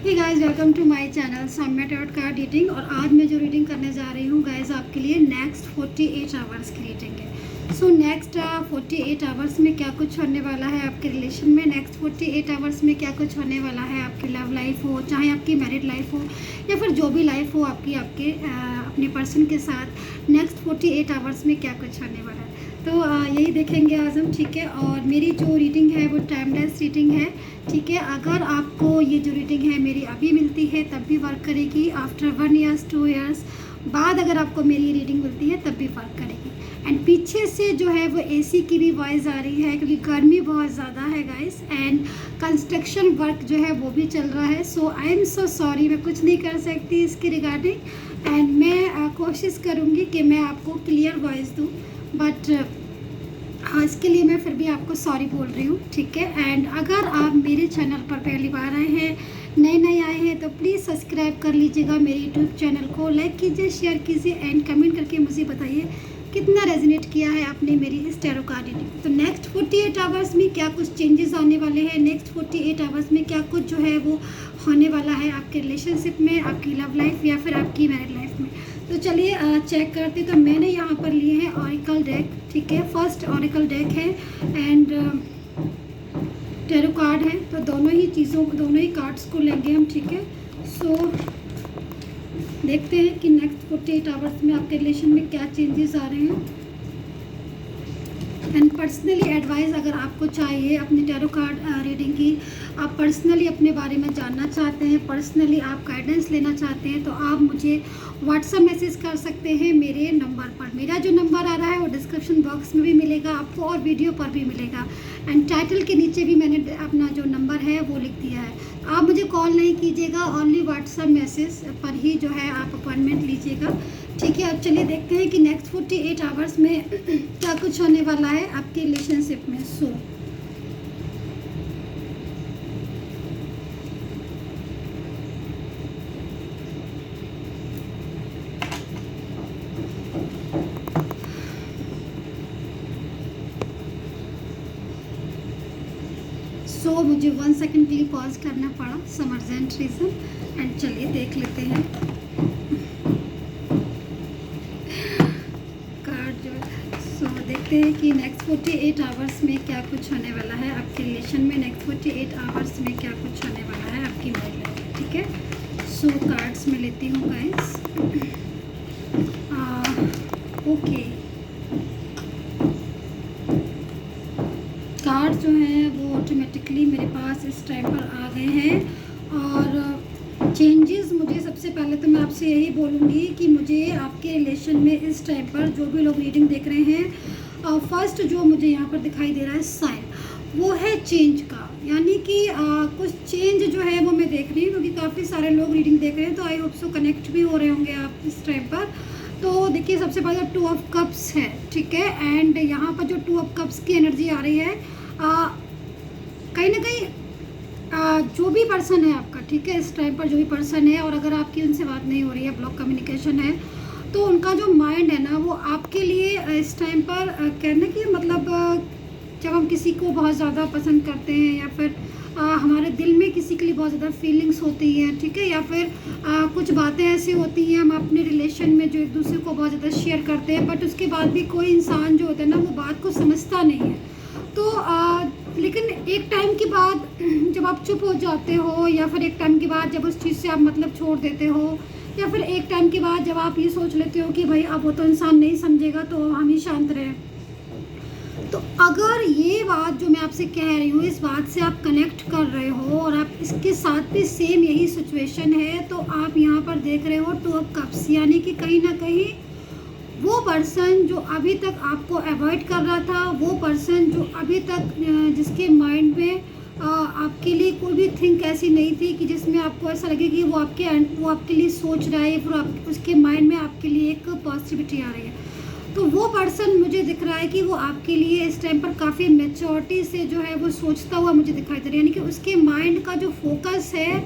Hey guys, welcome to my channel Soumya tarot card reading. और आज मैं जो रीडिंग करने जा रही हूँ गाइस, आपके लिए नेक्स्ट 48 आवर्स की रीडिंग है। सो नेक्स्ट 48 आवर्स में क्या कुछ होने वाला है आपके रिलेशन में। नेक्स्ट 48 आवर्स में क्या कुछ होने वाला है आपकी लव लाइफ हो, चाहे आपकी मैरिड लाइफ हो या फिर जो भी लाइफ हो आपकी आपके अपने पर्सन के साथ। नेक्स्ट 48 आवर्स में क्या कुछ होने वाला है तो यही देखेंगे आज हम, ठीक है। और मेरी जो रीडिंग है वो टाइमलेस रीडिंग है, ठीक है। अगर आपको ये जो रीडिंग है मेरी अभी मिलती है तब भी वर्क करेगी, आफ्टर 1 ईयर्स 2 ईयर्स बाद अगर आपको मेरी रीडिंग मिलती है तब भी वर्क करेगी। एंड पीछे से जो है वो एसी की भी वॉइस आ रही है क्योंकि गर्मी बहुत ज़्यादा है गाइस, एंड कंस्ट्रक्शन वर्क जो है वो भी चल रहा है। सो आई एम सो सॉरी, मैं कुछ नहीं कर सकती इसके रिगार्डिंग। एंड मैं कोशिश करूँगी कि मैं आपको क्लियर वॉइस दूँ, बट हाँ, इसके लिए मैं फिर भी आपको सॉरी बोल रही हूँ, ठीक है। एंड अगर आप मेरे चैनल पर पहली बार आए हैं, नए आए हैं, तो प्लीज़ सब्सक्राइब कर लीजिएगा मेरे यूट्यूब चैनल को, लाइक कीजिए, शेयर कीजिए एंड कमेंट करके मुझे बताइए कितना रेजोनेट किया है आपने मेरी इस टैरो कार्ड रीडिंग। तो नेक्स्ट 48 आवर्स में क्या कुछ चेंजेस आने वाले हैं, नेक्स्ट 48 आवर्स में क्या कुछ जो है वो होने वाला है आपके रिलेशनशिप में, आपकी लव लाइफ या फिर आपकी मैरिड लाइफ में। तो चलिए चेक करते। तो मैंने यहाँ पर लिए हैं ऑरिकल डेक, ठीक है। फर्स्ट ऑरिकल डेक है एंड टैरो कार्ड है, तो दोनों ही कार्ड्स को लेंगे हम, ठीक है। सो देखते हैं कि नेक्स्ट 48 आवर्स में आपके रिलेशन में क्या चेंजेस आ रहे हैं। एंड पर्सनली एडवाइस अगर आपको चाहिए अपनी टैरो कार्ड रीडिंग की, आप पर्सनली अपने बारे में जानना चाहते हैं, पर्सनली आप गाइडेंस लेना चाहते हैं, तो आप मुझे व्हाट्सएप मैसेज कर सकते हैं मेरे नंबर पर। मेरा जो नंबर आ रहा है वो डिस्क्रिप्शन बॉक्स में भी मिलेगा आपको और वीडियो पर भी मिलेगा। एंड टाइटल के नीचे भी मैंने अपना जो नंबर है वो लिख दिया है। आप मुझे कॉल नहीं कीजिएगा, ओनली व्हाट्सएप मैसेज पर ही जो है आप अपॉइंटमेंट लीजिएगा, ठीक है। अब चलिए देखते हैं कि नेक्स्ट 48 आवर्स में क्या कुछ होने वाला है आपके रिलेशनशिप में। सो मुझे 1 सेकंड के लिए पॉज करना पड़ा, सम अर्जेंट रीज़न। एंड चलिए देख लेते हैं कार्ड जो है। सो देखते हैं कि नेक्स्ट 48 आवर्स में क्या कुछ होने वाला है आपके रिलेशन में, नेक्स्ट 48 आवर्स में क्या कुछ होने वाला है आपकी मैरिज लाइफ में, ठीक है। सो कार्ड्स में लेती हूँ गाइस। ओके, कार्ड जो है वो ऑटोमेटिकली मेरे पास इस टाइम पर आ गए हैं। और चेंजेस, मुझे सबसे पहले तो मैं आपसे यही बोलूँगी कि मुझे आपके रिलेशन में इस टाइम पर जो भी लोग रीडिंग देख रहे हैं, फर्स्ट जो मुझे यहाँ पर दिखाई दे रहा है साइन, वो है चेंज का। यानी कि कुछ चेंज जो है वो मैं देख रही हूँ क्योंकि काफ़ी सारे लोग रीडिंग देख रहे हैं, तो आई होप सो कनेक्ट भी हो रहे होंगे आप इस टाइम पर। तो देखिए, सबसे पहले 2 ऑफ कप्स है, ठीक है। एंड यहाँ पर जो 2 ऑफ कप्स की एनर्जी आ रही है, कहीं ना कहीं जो भी पर्सन है आपका, ठीक है, इस टाइम पर जो भी पर्सन है, और अगर आपकी उनसे बात नहीं हो रही है, ब्लॉक कम्युनिकेशन है, तो उनका जो माइंड है ना वो आपके लिए इस टाइम पर कहने की मतलब जब हम किसी को बहुत ज़्यादा पसंद करते हैं या फिर हमारे दिल में किसी के लिए बहुत ज़्यादा फीलिंग्स होती हैं, ठीक है, या फिर कुछ बातें ऐसी होती हैं हम अपने रिलेशन में जो एक दूसरे को बहुत ज़्यादा शेयर करते हैं, बट उसके बाद भी कोई इंसान जो होता है ना वो बात को समझता नहीं है। तो लेकिन एक टाइम के बाद जब आप चुप हो जाते हो, या फिर एक टाइम के बाद जब उस चीज़ से आप मतलब छोड़ देते हो, या फिर एक टाइम के बाद जब आप ये सोच लेते हो कि भाई अब वो तो इंसान नहीं समझेगा तो हम ही शांत रहें, तो अगर ये बात जो मैं आपसे कह रही हूँ इस बात से आप कनेक्ट कर रहे हो और आप इसके साथ भी सेम यही सिचुएशन है, तो आप यहाँ पर देख रहे हो 2 ऑफ कप्स। यानी कि कहीं ना कहीं वो पर्सन जो अभी तक आपको अवॉइड कर रहा था, वो पर्सन जो अभी तक जिसके माइंड में आपके लिए कोई भी थिंक ऐसी नहीं थी कि जिसमें आपको ऐसा लगे कि वो आपके लिए सोच रहा है, फिर उसके माइंड में आपके लिए एक पॉजिटिविटी आ रही है, तो वो पर्सन मुझे दिख रहा है कि वो आपके लिए इस टाइम पर काफ़ी मैच्योरिटी से जो है वो सोचता हुआ मुझे दिखाई दे रहा है। यानी कि उसके माइंड का जो फोकस है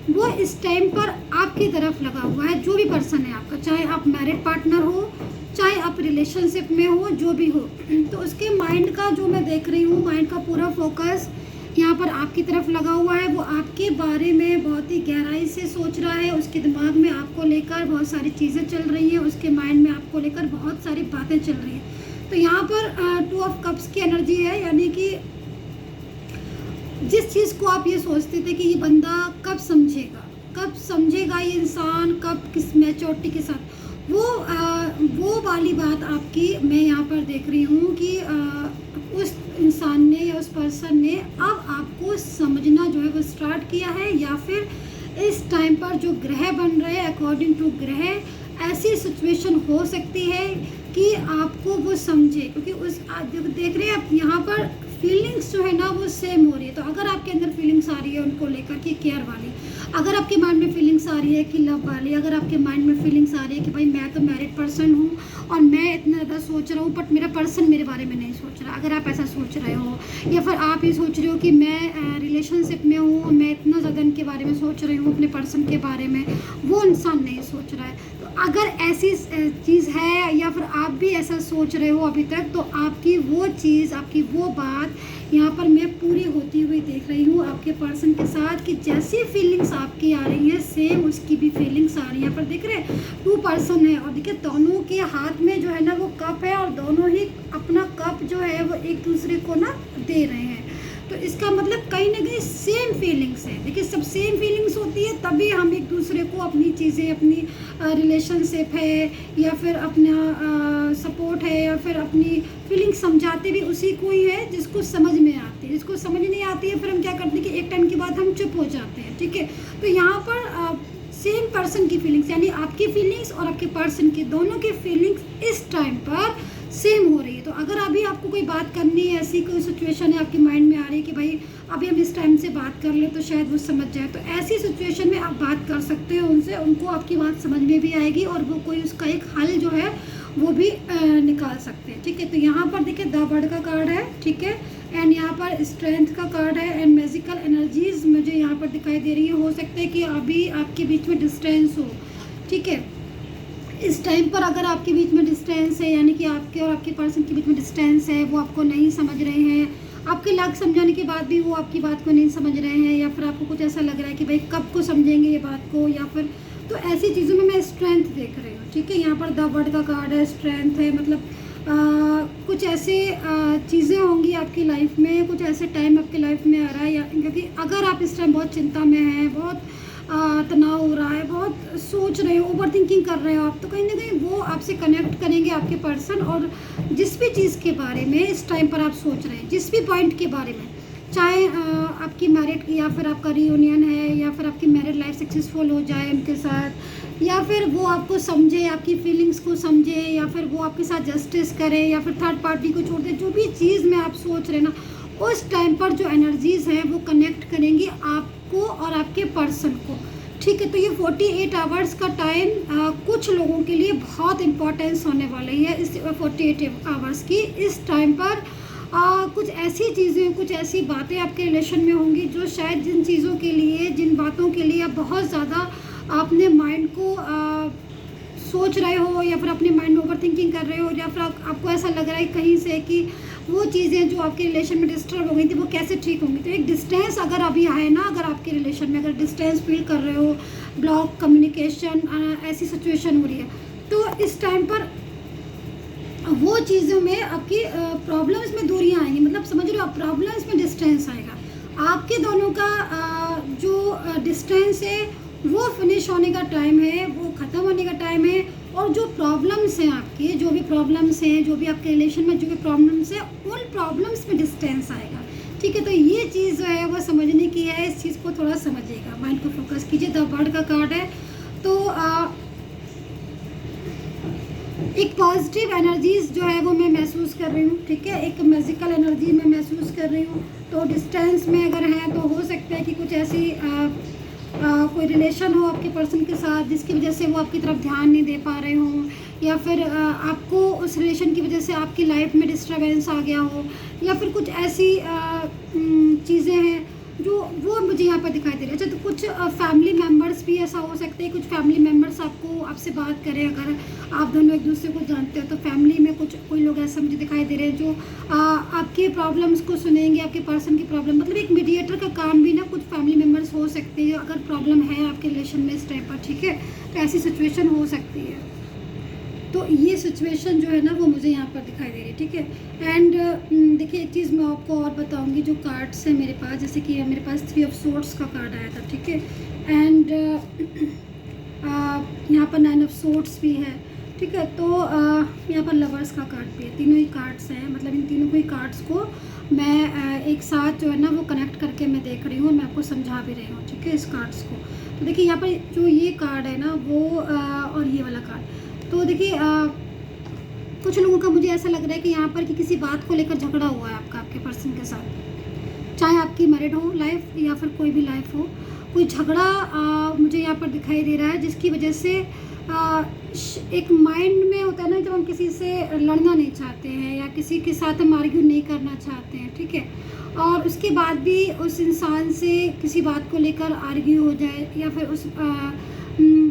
वो इस टाइम पर आपकी तरफ लगा हुआ है, जो भी पर्सन है आपका, चाहे आप मैरिड पार्टनर हो, चाहे आप रिलेशनशिप में हो, जो भी हो। तो उसके माइंड का जो मैं देख रही हूँ, माइंड का पूरा फोकस यहाँ पर आपकी तरफ लगा हुआ है, वो आपके बारे में बहुत ही गहराई से सोच रहा है, उसके दिमाग में आपको लेकर बहुत सारी चीज़ें चल रही हैं, उसके माइंड में आपको लेकर बहुत सारी बातें चल रही हैं। तो यहाँ पर 2 ऑफ कप्स की एनर्जी है, यानी कि जिस चीज़ को आप ये सोचते थे कि ये बंदा कब समझेगा ये इंसान, कब किस मैच्योरिटी के साथ, वो वाली बात आपकी मैं यहाँ पर देख रही हूँ कि उस इंसान ने या उस पर्सन ने अब आपको समझना जो है वो स्टार्ट किया है, या फिर इस टाइम पर जो ग्रह बन रहे हैं अकॉर्डिंग टू ग्रह ऐसी सिचुएशन हो सकती है कि आपको वो समझे, क्योंकि उस देख रहे हैं आप यहाँ पर फीलिंग्स जो है ना वो सेम हो रही है। तो अगर आपके अंदर फीलिंग्स आ रही है उनको लेकर कि केयर वाली, अगर आपके माइंड में फीलिंग्स आ रही है कि लव वाली, अगर आपके माइंड में फीलिंग्स आ रही है कि भाई मैं तो मैरिड पर्सन हूँ और मैं इतना ज़्यादा सोच रहा हूँ बट मेरा पर्सन मेरे बारे में नहीं सोच रहा, अगर आप ऐसा सोच रहे हो, या फिर आप ये सोच रहे हो कि मैं रिलेशनशिप में हूँ, मैं इतना ज़्यादा इनके बारे में सोच रही हूँ, अपने पर्सन के बारे में, वो इंसान नहीं सोच रहा है। तो अगर ऐसी चीज़ है या फिर आप भी ऐसा सोच रहे हो अभी तक, तो आपकी वो चीज़, आपकी वो बात यहाँ पर मैं पूरी होती हुई देख रही हूँ आपके पर्सन के साथ, कि जैसी फीलिंग्स आपकी आ रही है सेम उसकी भी फीलिंग्स आ रही है। यहाँ पर देख रहे हैं 2 पर्सन है और देखिए दोनों के हाथ में जो है ना वो कप है और दोनों ही अपना कप जो है वो एक दूसरे को ना दे रहे हैं। तो इसका मतलब कहीं ना कहीं सेम फीलिंग्स है। देखिए सब सेम फीलिंग्स होती है तभी हम एक दूसरे को अपनी चीज़ें, अपनी रिलेशनशिप है या फिर अपना सपोर्ट है या फिर अपनी फीलिंग्स समझाते भी उसी को ही है जिसको समझ में आती है। जिसको समझ नहीं आती है फिर हम क्या करते हैं कि एक टाइम के बाद हम चुप हो जाते हैं, ठीक है। तो यहाँ पर सेम पर्सन की फीलिंग्स, यानी आपकी फीलिंग्स और आपके पर्सन की दोनों की फीलिंग्स इस टाइम पर सेम हो रही है। तो अगर अभी आपको कोई बात करनी है, ऐसी कोई सिचुएशन है आपके माइंड में आ रही है कि भाई अभी हम इस टाइम से बात कर ले तो शायद वो समझ जाए, तो ऐसी सिचुएशन में आप बात कर सकते हो उनसे, उनको आपकी बात समझ में भी आएगी और वो कोई उसका एक हल जो है वो भी निकाल सकते हैं, ठीक है। तो यहाँ पर देखिए द बर्ड का कार्ड है, ठीक है, एंड यहाँ पर स्ट्रेंथ का कार्ड है एंड मैजिकल एनर्जीज मुझे यहाँ पर दिखाई दे रही है। हो सकता है कि अभी आपके बीच में डिस्टेंस हो, ठीक है। इस टाइम पर अगर आपके बीच में डिस्टेंस है, यानी कि आपके और आपके पर्सन के बीच में डिस्टेंस है, वो आपको नहीं समझ रहे हैं, आपके लाख समझाने के बाद भी वो आपकी बात को नहीं समझ रहे हैं, या फिर आपको कुछ ऐसा लग रहा है कि भाई कब को समझेंगे ये बात को, या फिर तो ऐसी चीज़ों में मैं स्ट्रेंथ देख रही हूँ, ठीक है। यहाँ पर द बर्ड का कार्ड है, स्ट्रेंथ है, मतलब कुछ ऐसे चीज़ें होंगी आपकी लाइफ में, कुछ ऐसे टाइम आपकी लाइफ में आ रहा है, या क्योंकि अगर आप इस टाइम बहुत चिंता में हैं, बहुत तनाव हो रहा है, बहुत सोच रहे हो, ओवर थिंकिंग कर रहे हो आप, तो कहीं ना कहीं वो आपसे कनेक्ट करेंगे आपके पर्सन, और जिस भी चीज़ के बारे में इस टाइम पर आप सोच रहे हैं, जिस भी पॉइंट के बारे में, चाहे आपकी मैरिड या फिर आपका रियूनियन है, या फिर आपकी मैरिड लाइफ सक्सेसफुल हो जाए उनके साथ, या फिर वो आपको समझे, आपकी फीलिंग्स को समझे, या फिर वो आपके साथ जस्टिस करे, या फिर थर्ड पार्टी को छोड़ दे, जो भी चीज़ में आप सोच रहे हैं ना, उस टाइम पर जो एनर्जीज़ हैं वो कनेक्ट करेंगी आपको और आपके पर्सन को, ठीक है। तो ये 48 आवर्स का टाइम कुछ लोगों के लिए बहुत इंपॉर्टेंस होने वाली है इस 48 आवर्स की। इस टाइम पर कुछ ऐसी चीज़ें, कुछ ऐसी बातें आपके रिलेशन में होंगी जो शायद जिन चीज़ों के लिए, जिन बातों के लिए आप बहुत ज़्यादा अपने माइंड को सोच रहे हो, या फिर अपने माइंड में ओवर थिंकिंग कर रहे हो, या फिर आपको ऐसा लग रहा है कहीं से कि वो चीज़ें जो आपके रिलेशन में डिस्टर्ब हो गई थी वो कैसे ठीक होंगी। तो एक डिस्टेंस अगर अभी आए ना, अगर आपके रिलेशन में अगर डिस्टेंस फील कर रहे हो, ब्लॉक कम्युनिकेशन, ऐसी सिचुएशन हो रही है, तो इस टाइम पर वो चीज़ों में आपकी प्रॉब्लम्स में दूरियां आएंगी, मतलब समझ रहे हो आप, प्रॉब्लम्स में डिस्टेंस आएगा। आपके दोनों का जो डिस्टेंस है वो फिनिश होने का टाइम है, वो ख़त्म होने का टाइम है, और जो प्रॉब्लम्स हैं आपके, जो भी प्रॉब्लम्स हैं, जो भी आपके रिलेशन में जो भी प्रॉब्लम्स हैं, उन प्रॉब्लम्स में डिस्टेंस आएगा, ठीक है। तो ये चीज़ जो है वो समझने की है, इस चीज़ को थोड़ा समझिएगा, माइंड को फोकस कीजिए। द बर्ड का कार्ड है, तो एक पॉजिटिव एनर्जीज जो है वो मैं महसूस कर रही हूँ, ठीक है, एक मैजिकल एनर्जी मैं महसूस कर रही हूँ। तो डिस्टेंस में अगर है तो हो सकता है कि कुछ ऐसी कोई रिलेशन हो आपके पर्सन के साथ जिसकी वजह से वो आपकी तरफ ध्यान नहीं दे पा रहे हों, या फिर आपको उस रिलेशन की वजह से आपकी लाइफ में डिस्टर्बेंस आ गया हो, या फिर कुछ ऐसी चीज़ें हैं जो वो मुझे यहाँ पर दिखाई दे रही है। अच्छा, तो कुछ फैमिली मेम्बर्स भी ऐसा हो सकते हैं, कुछ फैमिली मेम्बर्स आपसे बात करें, अगर आप दोनों एक दूसरे को जानते हो, तो फैमिली में कोई लोग ऐसा मुझे दिखाई दे रहे हैं जो आपके प्रॉब्लम्स को सुनेंगे, आपके पर्सन की प्रॉब्लम, मतलब एक मीडिएटर का काम भी ना कुछ फैमिली मेम्बर्स हो सकती है अगर प्रॉब्लम है आपके रिलेशन में इस टाइम पर, ठीक है, तो ऐसी सिचुएशन हो सकती है। तो ये सिचुएशन जो है ना वो मुझे यहाँ पर दिखाई दे रही है, ठीक है। एंड देखिए एक चीज़ मैं आपको और बताऊँगी, जो कार्ड्स हैं मेरे पास, जैसे कि मेरे पास 3 ऑफ सोर्ड्स का कार्ड आया था, ठीक है, एंड यहाँ पर 9 ऑफ सोर्ड्स भी है, ठीक है। तो यहाँ पर लवर्स का कार्ड भी है, तीनों ही कार्ड्स हैं, मतलब इन तीनों को ही कार्ड्स को मैं एक साथ जो है ना वो कनेक्ट करके मैं देख रही हूँ, मैं आपको समझा भी रही हूँ, ठीक है, इस कार्ड्स को। तो देखिए यहाँ पर जो ये कार्ड है ना वो और ये वाला कार्ड, तो देखिए कुछ लोगों का मुझे ऐसा लग रहा है कि यहाँ पर कि किसी बात को लेकर झगड़ा हुआ है आपके पर्सन के साथ, चाहे आपकी मैरिड हो लाइफ या फिर कोई भी लाइफ हो, कोई झगड़ा मुझे यहाँ पर दिखाई दे रहा है, जिसकी वजह से एक माइंड में होता है ना, जब हम किसी से लड़ना नहीं चाहते हैं या किसी के साथ हम आर्ग्यू नहीं करना चाहते हैं, ठीक है, और उसके बाद भी उस इंसान से किसी बात को लेकर आर्ग्यू हो जाए या फिर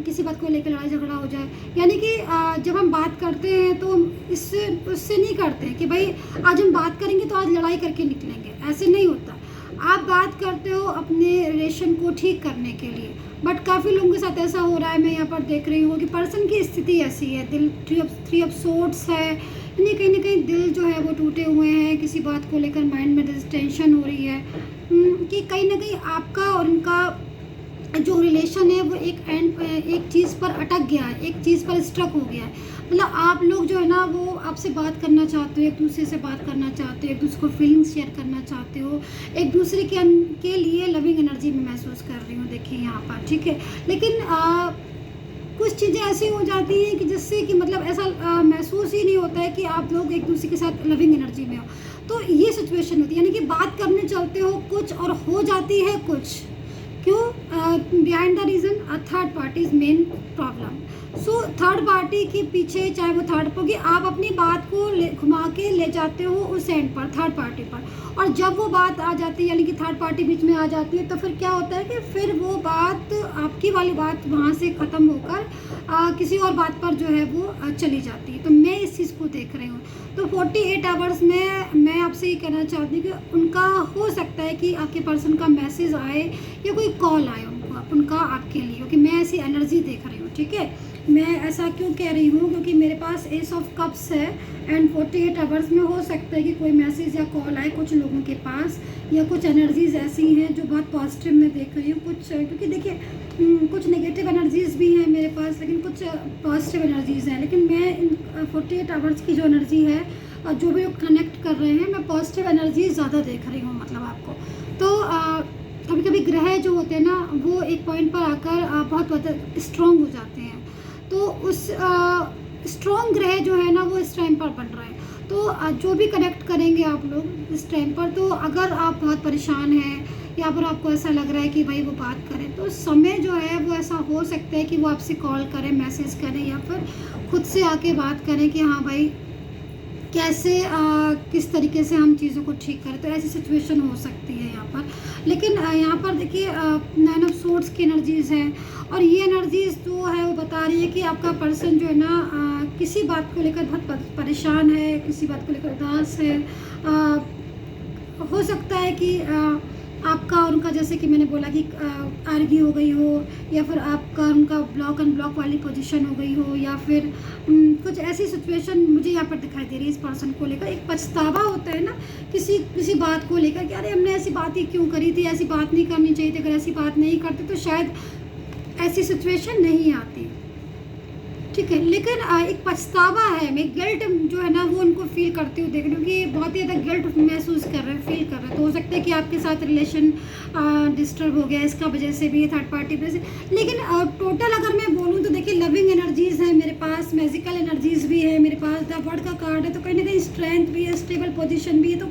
किसी बात को लेकर लड़ाई झगड़ा हो जाए, यानी कि जब हम बात करते हैं तो उससे नहीं करते हैं कि भाई आज हम बात करेंगे तो आज लड़ाई करके निकलेंगे, ऐसे नहीं होता। आप बात करते हो अपने रिलेशन को ठीक करने के लिए, बट काफ़ी लोगों के साथ ऐसा हो रहा है, मैं यहाँ पर देख रही हूँ कि पर्सन की स्थिति ऐसी है, दिल 3 ऑफ सोर्ड्स है, यानी कहीं ना कहीं दिल जो है वो टूटे हुए हैं, किसी बात को लेकर माइंड में टेंशन हो रही है कि कहीं ना कहीं आपका और उनका जो रिलेशन है वो एक चीज़ पर अटक गया है, एक चीज़ पर स्ट्रक हो गया है। मतलब आप लोग जो है ना वो आपसे बात करना चाहते हो, एक दूसरे से बात करना चाहते हो, एक दूसरे को फीलिंग्स शेयर करना चाहते हो, एक दूसरे के लिए लविंग एनर्जी में महसूस कर रही हूँ, देखिए यहाँ पर, ठीक है। लेकिन कुछ चीज़ें ऐसी हो जाती हैं कि जिससे कि मतलब ऐसा महसूस ही नहीं होता है कि आप लोग एक दूसरे के साथ लविंग एनर्जी में हो। तो ये सिचुएशन होती है, यानी कि बात करने चलते हो कुछ और हो जाती है कुछ, क्यों? Behind the reason third party is main problem. So third party के पीछे, चाहे वो थर्ड क्योंकि आप अपनी बात को घुमा के ले जाते हो उस एंड पर, थर्ड पार्टी पर, और जब वो बात आ जाती है यानी कि थर्ड पार्टी बीच में आ जाती है, तो फिर क्या होता है कि फिर वो बात, आपकी वाली बात वहाँ से ख़त्म होकर किसी और बात पर जो है वो चली जाती है। तो मैं इस चीज़ को देख रही हूँ। तो 48 आवर्स में मैं आपसे ये कहना चाहती हूँ कि उनका हो सकता है कि आपके पर्सन का मैसेज आए या कोई कॉल आए उनका आपके लिए, क्योंकि मैं ऐसी एनर्जी देख रही हूँ, ठीक है। मैं ऐसा क्यों कह रही हूँ, क्योंकि मेरे पास एस ऑफ कप्स है एंड 48 आवर्स में हो सकता है कि कोई मैसेज या कॉल आए कुछ लोगों के पास, या कुछ एनर्जीज़ ऐसी हैं जो बहुत पॉजिटिव मैं देख रही हूँ, कुछ क्योंकि देखिए कुछ नेगेटिव एनर्जीज़ भी हैं मेरे पास, लेकिन कुछ पॉजिटिव एनर्जीज़ हैं। लेकिन मैं इन 48 आवर्स की जो एनर्जी है और जो भी कनेक्ट कर रहे हैं, मैं पॉजिटिव एनर्जी ज़्यादा देख रही हूँ, मतलब आपको। तो कभी कभी ग्रह जो होते हैं ना वो एक पॉइंट पर आकर बहुत स्ट्रॉन्ग हो जाते हैं, तो उस स्ट्रॉन्ग ग्रह जो है ना वो इस टाइम पर बन रहे हैं। तो जो भी कनेक्ट करेंगे आप लोग इस टाइम पर, तो अगर आप बहुत परेशान हैं या फिर आपको ऐसा लग रहा है कि भाई वो बात करें, तो समय जो है वो ऐसा हो सकता है कि वो आपसे कॉल करें, मैसेज करें, या फिर खुद से आके बात करें कि हाँ भाई कैसे किस तरीके से हम चीज़ों को ठीक करें। तो ऐसी सिचुएशन हो सकती है यहाँ पर। लेकिन यहाँ पर देखिए 9 ऑफ सोर्ड्स की एनर्जीज़ हैं, और ये एनर्जीज़ जो है वो बता रही है कि आपका पर्सन जो है ना किसी बात को लेकर बहुत परेशान है, किसी बात को लेकर उदास है। हो सकता है कि आपका और उनका, जैसे कि मैंने बोला कि आर्ग्यू हो गई हो, या फिर आपका उनका ब्लॉक अनब्लॉक वाली पोजीशन हो गई हो, या फिर कुछ ऐसी सिचुएशन मुझे यहाँ पर दिखाई दे रही है इस पर्सन को लेकर। एक पछतावा होता है ना किसी बात को लेकर कि अरे हमने ऐसी बात ही क्यों करी थी, ऐसी बात नहीं करनी चाहिए थी, अगर ऐसी बात नहीं करते तो शायद ऐसी सिचुएशन नहीं आती, ठीक है। लेकिन एक पछतावा है, मैं गिल्ट जो है ना वो उनको फील करती हूँ, देख रही हूँ कि बहुत ही ज़्यादा गिल्ट महसूस कर रहे हैं, फील कर रहे हैं। तो हो सकता है कि आपके साथ रिलेशन डिस्टर्ब हो गया, इसका वजह से भी, थर्ड पार्टी वजह से। लेकिन टोटल अगर मैं बोलूँ तो देखिए लविंग एनर्जीज़ है मेरे पास, मैजिकल एनर्जीज़ भी है मेरे पास, द वर्ड का कार्ड है, तो कहीं ना कहीं स्ट्रेंथ भी है, स्टेबल पोजिशन भी है। तो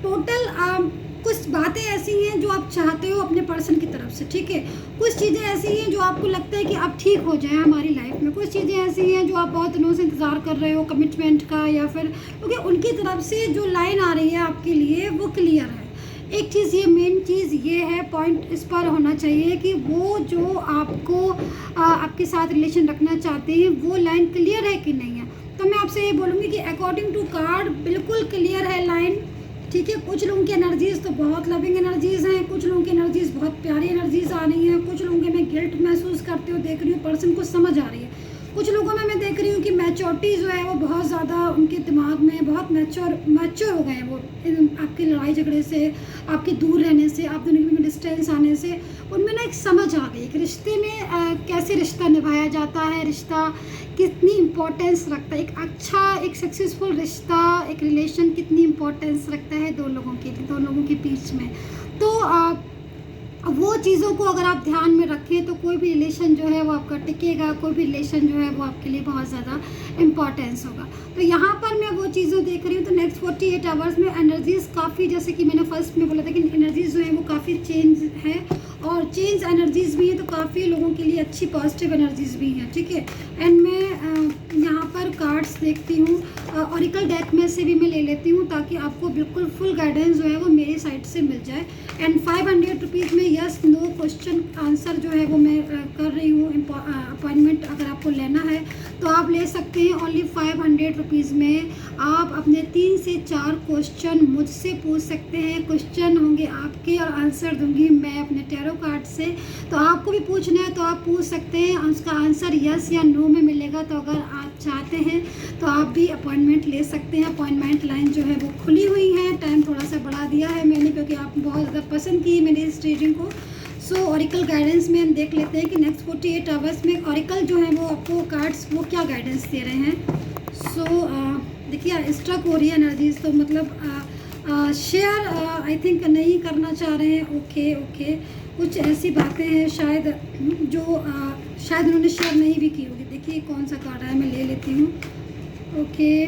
टोटल कुछ बातें ऐसी हैं जो आप चाहते हो अपने पर्सन की तरफ से, ठीक है। कुछ चीज़ें ऐसी हैं जो आपको लगता है कि अब ठीक हो जाए हमारी लाइफ में, कुछ चीज़ें ऐसी हैं जो आप बहुत दिनों से इंतज़ार कर रहे हो कमिटमेंट का, या फिर क्योंकि उनकी तरफ से जो लाइन आ रही है आपके लिए वो क्लियर है। एक चीज़ ये मेन चीज़ ये है, पॉइंट इस पर होना चाहिए कि वो जो आपको आपके साथ रिलेशन रखना चाहते हैं वो लाइन क्लियर है कि नहीं है। तो मैं आपसे ये बोलूँगी कि अकॉर्डिंग टू कार्ड बिल्कुल क्लियर है लाइन, ठीक है। कुछ लोगों की एनर्जीज़ तो बहुत लविंग एनर्जीज़ हैं, कुछ लोगों की एनर्जीज़ बहुत प्यारी एनर्जीज़ रही हैं, कुछ लोगों के मैं गिल्ट महसूस करते हुए देख रही हूँ, पर्सन को समझ आ रही है। कुछ लोगों में मैं देख रही हूँ कि मैच्योरिटी जो है वो बहुत ज़्यादा उनके दिमाग में बहुत मैच्योर हो गए हैं वो, आपकी लड़ाई झगड़े से, आपके दूर रहने से, आप दोनों में डिस्टेंस आने से उनमें ना एक समझ आ गई कि रिश्ते में कैसे रिश्ता निभाया जाता है, रिश्ता कितनी इम्पोर्टेंस रखता है, एक अच्छा एक सक्सेसफुल रिश्ता, एक रिलेशन कितनी इम्पोर्टेंस रखता है दो लोगों के बीच में। तो वो चीज़ों को अगर आप ध्यान में रखें तो कोई भी रिलेशन जो है वो आपका टिकेगा, कोई भी रिलेशन जो है वो आपके लिए बहुत ज़्यादा इम्पॉर्टेंस होगा। तो यहाँ पर मैं वो चीज़ें देख रही हूँ। तो नेक्स्ट 48 आवर्स में एनर्जीज़ काफ़ी, जैसे कि मैंने फर्स्ट में बोला था कि एनर्जीज़ जो है वो काफ़ी चेंज है और चेंज एनर्जीज़ भी हैं, तो काफ़ी लोगों के लिए अच्छी पॉजिटिव एनर्जीज़ भी हैं, ठीक है। एंड मैं यहाँ पर कार्ड्स देखती हूँ, ऑरिकल डेक में से भी मैं ले लेती हूँ ताकि आपको बिल्कुल फुल गाइडेंस जो है वो मेरी साइड से मिल जाए। एंड 500 रुपीज़ में यस नो क्वेश्चन आंसर जो है वो मैं कर रही हूँ। अपॉइंटमेंट अगर आपको लेना है तो आप ले सकते हैं। ओनली 500 रुपीज़ में आप अपने 3 से 4 क्वेश्चन मुझसे पूछ सकते हैं। क्वेश्चन होंगे आपके और आंसर दूंगी मैं अपने टैरो कार्ड से। तो आपको भी पूछना है तो आप पूछ सकते हैं, उसका आंसर यस या नो में मिलेगा। तो अगर आप चाहते हैं तो आप भी अपॉइंटमेंट ले सकते हैं। अपॉइंटमेंट लाइन जो है वो खुली हुई है, टाइम थोड़ा सा बढ़ा दिया है मैंने क्योंकि आप बहुत ज़्यादा पसंद की मैंने इस रीडिंग को। सो ऑरिकल गाइडेंस में हम देख लेते हैं कि नेक्स्ट 48 आवर्स में ऑरिकल जो है वो आपको कार्ड्स वो क्या गाइडेंस दे रहे हैं। सो देखिए स्ट्रक हो रही है एनर्जीज, तो मतलब शेयर आई थिंक नहीं करना चाह रहे हैं। ओके कुछ ऐसी बातें हैं शायद जो शायद उन्होंने शेयर नहीं भी की होगी। देखिए कौन सा कार्ड है, मैं ले लेती हूँ। ओके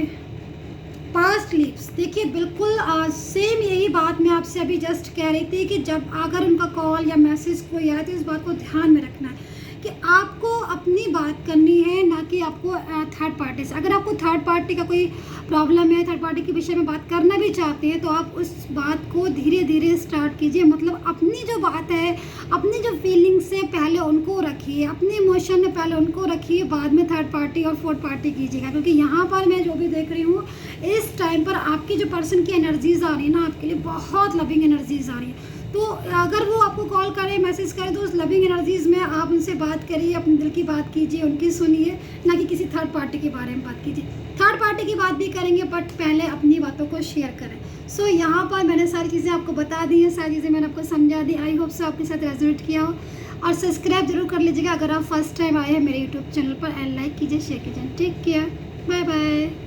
पास्ट लीव्स, देखिए बिल्कुल सेम यही बात मैं आपसे अभी जस्ट कह रही थी कि जब अगर उनका कॉल या मैसेज कोई आए तो इस बात को ध्यान में रखना है कि आपको अपनी बात करनी है, ना कि आपको थर्ड पार्टी से। अगर आपको थर्ड पार्टी का कोई प्रॉब्लम है, थर्ड पार्टी के विषय में बात करना भी चाहते हैं तो आप उस बात को धीरे धीरे स्टार्ट कीजिए। मतलब अपनी जो बात है, अपनी जो फीलिंग्स है पहले उनको रखिए, अपने इमोशन है पहले उनको रखिए, बाद में थर्ड पार्टी और फोर्थ पार्टी कीजिएगा। क्योंकि यहाँ पर मैं जो भी देख रही हूँ इस टाइम पर आपकी जो पर्सन की एनर्जीज आ रही है ना, आपके लिए बहुत लविंग एनर्जीज आ रही है। तो अगर वो आपको कॉल करे, मैसेज करे, तो उस लविंग एनर्जीज़ में आप उनसे बात करिए, अपने दिल की बात कीजिए, उनकी सुनिए, ना कि किसी थर्ड पार्टी के बारे में बात कीजिए। थर्ड पार्टी की बात भी करेंगे बट पहले अपनी बातों को शेयर करें। सो यहाँ पर मैंने सारी चीज़ें आपको बता दी हैं, सारी चीज़ें मैंने आपको समझा दी। आई होप सो आपके साथ रेजोनेट किया हो। और सब्सक्राइब जरूर कर लीजिएगा अगर आप फर्स्ट टाइम आए हैं मेरे यूट्यूब चैनल पर। एंड लाइक कीजिए, शेयर कीजिए। Take care, bye bye.